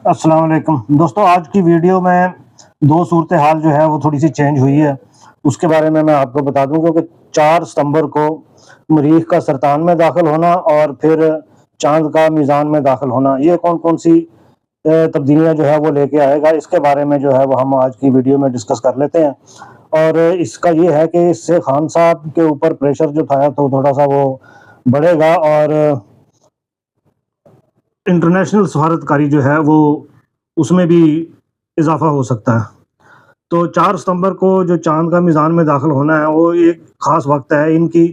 السلام علیکم دوستوں، آج کی ویڈیو میں دو صورتحال جو ہے وہ تھوڑی سی چینج ہوئی ہے، اس کے بارے میں آپ کو بتا دوں کیونکہ 4 ستمبر کو مریخ کا سرطان میں داخل ہونا اور پھر چاند کا میزان میں داخل ہونا، یہ کون سی تبدیلیاں جو ہے وہ لے کے آئے گا، اس کے بارے میں جو ہے وہ ہم آج کی ویڈیو میں ڈسکس کر لیتے ہیں۔ اور اس کا یہ ہے کہ اس سے خان صاحب کے اوپر پریشر جو تھا تو تھوڑا سا وہ بڑھے گا اور انٹرنیشنل سفارتکاری جو ہے وہ اس میں بھی اضافہ ہو سکتا ہے۔ تو 4 ستمبر کو جو چاند کا میزان میں داخل ہونا ہے وہ ایک خاص وقت ہے، ان کی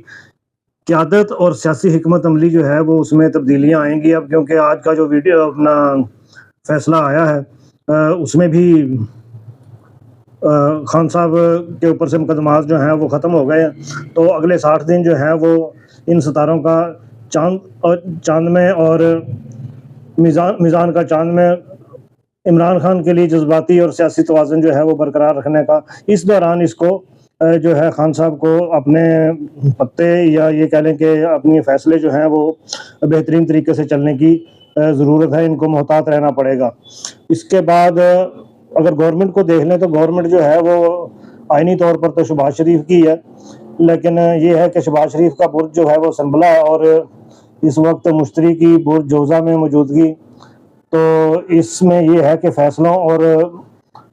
قیادت اور سیاسی حکمت عملی جو ہے وہ اس میں تبدیلیاں آئیں گی۔ اب کیونکہ آج کا جو ویڈیو اپنا فیصلہ آیا ہے اس میں بھی خان صاحب کے اوپر سے مقدمات جو ہیں وہ ختم ہو گئے ہیں، تو اگلے 60 دن جو ہیں وہ ان ستاروں کا چاند میں اور میزان کا چاند میں عمران خان کے لیے جذباتی اور سیاسی توازن جو ہے وہ برقرار رکھنے کا، اس دوران اس کو جو ہے خان صاحب کو اپنے پتے یا یہ کہہ لیں کہ اپنی فیصلے جو ہیں وہ بہترین طریقے سے چلنے کی ضرورت ہے، ان کو محتاط رہنا پڑے گا۔ اس کے بعد اگر گورنمنٹ کو دیکھ لیں تو گورنمنٹ جو ہے وہ آئینی طور پر تو شہباز شریف کی ہے، لیکن یہ ہے کہ شہباز شریف کا برج جو ہے وہ سنبھلا ہے اور اس وقت مشتری کی برج جوزہ میں موجودگی، تو اس میں یہ ہے کہ فیصلوں اور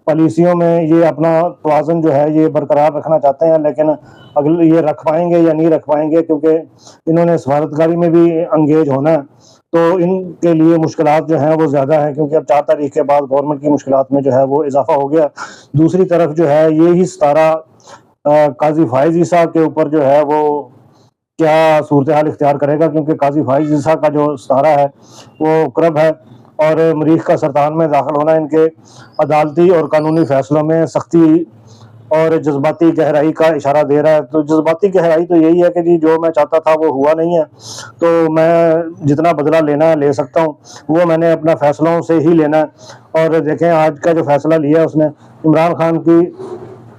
پالیسیوں میں یہ اپنا توازن جو ہے یہ برقرار رکھنا چاہتے ہیں، لیکن اگر یہ رکھ پائیں گے یا نہیں رکھ پائیں گے، کیونکہ انہوں نے سفارتکاری میں بھی انگیج ہونا ہے، تو ان کے لیے مشکلات جو ہیں وہ زیادہ ہیں، کیونکہ اب 4 تاریخ کے بعد گورنمنٹ کی مشکلات میں جو ہے وہ اضافہ ہو گیا۔ دوسری طرف جو ہے یہی ستارہ قاضی فائز عیسیٰ کے اوپر جو ہے وہ کیا صورتحال اختیار کرے گا، کیونکہ قاضی فائز عیسیٰ کا جو ستارہ ہے وہ قرب ہے اور مریخ کا سرطان میں داخل ہونا ان کے عدالتی اور قانونی فیصلوں میں سختی اور جذباتی گہرائی کا اشارہ دے رہا ہے۔ تو جذباتی گہرائی تو یہی ہے کہ جی جو میں چاہتا تھا وہ ہوا نہیں ہے، تو میں جتنا بدلہ لینا ہے لے سکتا ہوں، وہ میں نے اپنا فیصلوں سے ہی لینا ہے۔ اور دیکھیں آج کا جو فیصلہ لیا اس نے عمران خان کی،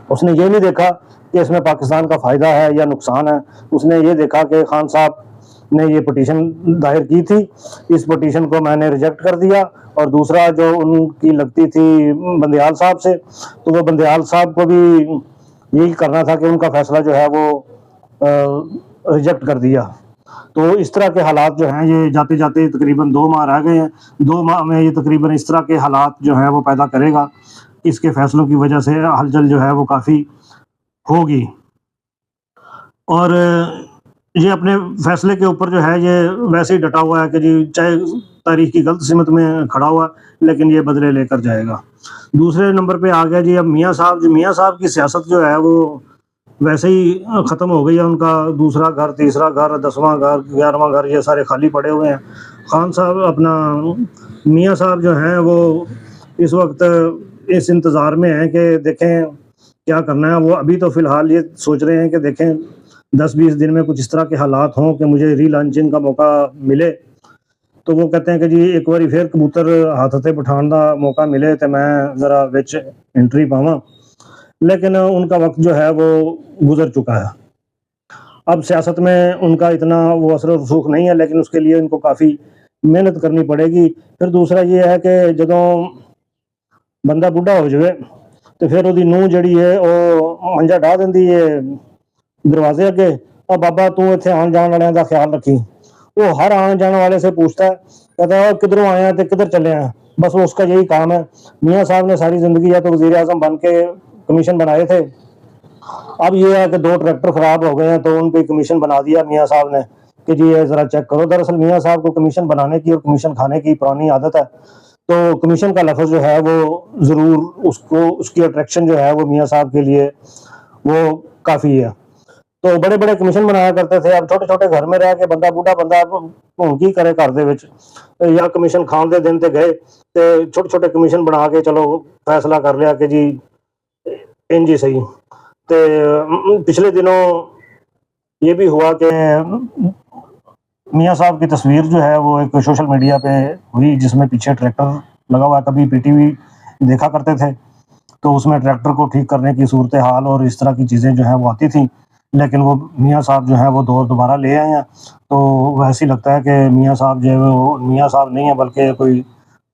اس نے یہ نہیں دیکھا کہ اس میں پاکستان کا فائدہ ہے یا نقصان ہے، اس نے یہ دیکھا کہ خان صاحب نے یہ پٹیشن دائر کی تھی، اس پٹیشن کو میں نے ریجیکٹ کر دیا، اور دوسرا جو ان کی لگتی تھی بندیال صاحب سے، تو وہ بندیال صاحب کو بھی یہی کرنا تھا کہ ان کا فیصلہ جو ہے وہ ریجیکٹ کر دیا۔ تو اس طرح کے حالات جو ہیں یہ جاتے جاتے تقریباً 2 ماہ رہ گئے ہیں، 2 ماہ میں یہ تقریباً اس طرح کے حالات جو ہے وہ پیدا کرے گا، اس کے فیصلوں کی وجہ سے ہلچل جو ہے وہ کافی ہوگی۔ اور یہ اپنے فیصلے کے اوپر جو ہے یہ ویسے ہی ڈٹا ہوا ہے کہ جی چاہے تاریخ کی غلط سمت میں کھڑا ہوا لیکن یہ بدلے لے کر جائے گا۔ دوسرے نمبر پہ آ گیا جی اب میاں صاحب کی سیاست جو ہے وہ ویسے ہی ختم ہو گئی ہے، ان کا دوسرا گھر، تیسرا گھر، 10واں گھر، 11واں گھر یہ سارے خالی پڑے ہوئے ہیں۔ خان صاحب اپنا میاں صاحب جو ہیں وہ اس وقت اس انتظار میں ہیں کہ دیکھیں کیا کرنا ہے۔ وہ ابھی تو فی الحال یہ سوچ رہے ہیں کہ دیکھیں 10-20 دن میں کچھ اس طرح کے حالات ہوں کہ مجھے ری لانچنگ کا موقع ملے، تو وہ کہتے ہیں کہ جی ایک باری پھر کبوتر ہاتھ تے بٹھان دا موقع ملے تو میں ذرا وچ انٹری پاواں، لیکن ان کا وقت جو ہے وہ گزر چکا ہے۔ اب سیاست میں ان کا اتنا وہ اثر و رسوخ نہیں ہے، لیکن اس کے لیے ان کو کافی محنت کرنی پڑے گی۔ پھر دوسرا یہ ہے کہ جدوں بندہ بڈھا ہو جائے تو پھر وہی نوح جڑی ہے وہ منجا ڈاہ دیندی ہے دروازے اگے، اور بابا تو اتنے آن جان والوں کا خیال رکھی۔ وہ ہر آنے جانے والے سے پوچھتا ہے، کہتا ہے کدھروں آئے ہیں تو کدھر چلے ہیں، بس وہ اس کا یہی کام ہے۔ میاں صاحب نے ساری زندگی یا تو وزیر اعظم بن کے کمیشن بنائے تھے، اب یہ ہے کہ 2 ٹریکٹر خراب ہو گئے ہیں تو ان پہ کمیشن بنا دیا میاں صاحب نے کہ جی یہ ذرا چیک کرو۔ دراصل میاں صاحب کو کمیشن بنانے کی اور کمیشن کھانے کی پرانی عادت ہے، تو کمیشن کا لفظ جو ہے وہ ضرور اس کی اٹریکشن جو ہے وہ میاں صاحب کے لیے وہ کافی ہے۔ تو بڑے بڑے کمیشن بنایا کرتے تھے، اب چھوٹے چھوٹے گھر میں رہ کے بندہ بوڑھا بندہ ہوں کی کرے گھر دے وچ، یا کمیشن کھان دے دن تے گئے تے چھوٹے چھوٹے کمیشن بنا کے چلو فیصلہ کر لیا کہ جی انج ہی صحیح۔ تے پچھلے دنوں یہ بھی ہوا کہ میاں صاحب کی تصویر جو ہے وہ ایک سوشل میڈیا پہ ہوئی جس میں پیچھے ٹریکٹر لگا ہوا ہے، کبھی پی ٹی وی دیکھا کرتے تھے تو اس میں ٹریکٹر کو ٹھیک کرنے کی صورتحال اور اس طرح کی چیزیں جو ہیں وہ آتی تھیں، لیکن وہ میاں صاحب جو ہیں وہ دور دوبارہ لے آئے ہیں، تو ویسے ہی لگتا ہے کہ میاں صاحب جو ہے وہ میاں صاحب نہیں ہیں بلکہ کوئی